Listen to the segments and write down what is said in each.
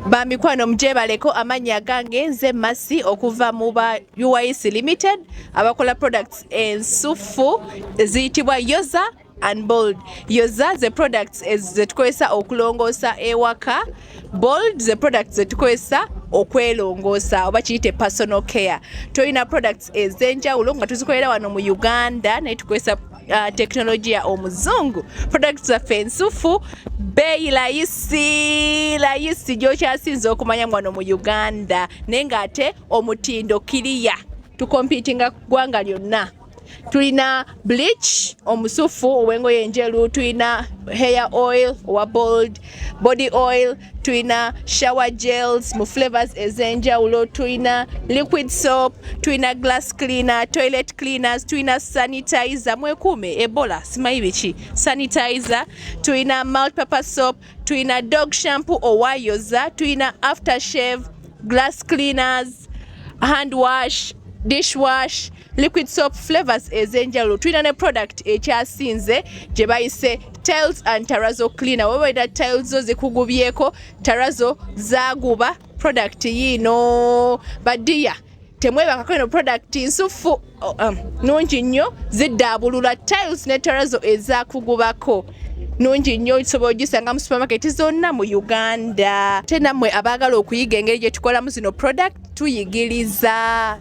Bamikwano mjebaleko amanya gange nze Masi okuva mu ba UIS Limited abakola products ensufu ziyitibwa Yoza and Bold. Yoza the products zetukozesa okulongoosa ewaka, Bold the products zetukozesa okwelongoosa oba kiyite personal care. Tulina products ez'enjawulo nga tuzikolera wano mu Uganda naye tukozesa teknolojia omuzungu. Products zaffe ensufu bei layisi gyokyasinze okumanya wano mu Uganda naye ng'ate omutindo kiriya tukompitinga ggwanga lyonna. Tulina bleach omusufu ow'engoye enjeru, tulina hair oil owa Bold, body oil, tulina shower gels mu flavors ez'enjawulo, tulina liquid soap, tulina glass cleaner, toilet cleaners, tulina sanitizer, mwekuume Ebola simanyi biki, sanitizer, tulina multi-purpose soap, tulina dog shampoo owa Yoza, tulina aftershave, glass cleaners, hand wash, dishwash, liquid soap flavors ez'enjawulo. Tulina ne product ekyasinze gye bayise tiles and terrazzo cleaner. Wewera tiles zo zikugubyeko, terrazzo zaguba, product Yino. Badiya temwebakako eno product nsufu nungi nnyo ziddaabulula tiles ne terrazzo ezakugubako. Nungi nnyo osobola ogisanga mu supermarket zonna mu Uganda. Ate nammwe abaagala okuyiga engeri gye tukolamu zino product tuyigiriza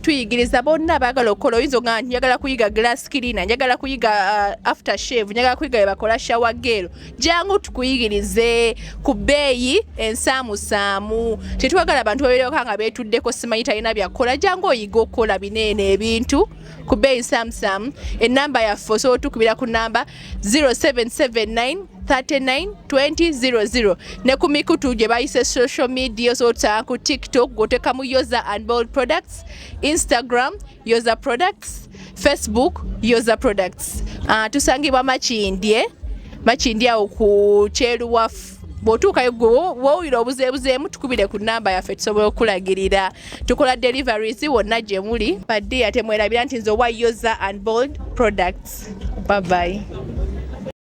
tuyigiriza bonna abaagala okukola. Oyinza nga njagala kuyiga glass cleaner, njagala kuyiga aftershave, njagala kuyiga bye bakola shower gel. Jangu tukuyigirize ku bbeeyi ensaamusaamu. Tetwagala abantu babeereko nga beetuddeko simanyi talina byakola. Jangu oyiga okukola bineene ebintu ku bbeeyi nsaamusaamu. Ennamba yaffe osobola otukubira ku namba 0779 39 2000 ne ku mikutu gye bayise social media osobola ku TikTok gotekamu Yoza and Bold Products, Instagram Yoza Products, Facebook Yoza Products. Tusangibwa Makindye awo ku Kyeruwafu. Bw'otuukayo w'owulira obuzeebuzeemu tukubire ku namba yaffe tusobola okulagirira. Tukola deliveries wonna gye muli. Badde ate mwerabira nti nze owa Yoza and Bold Products. Bye bye.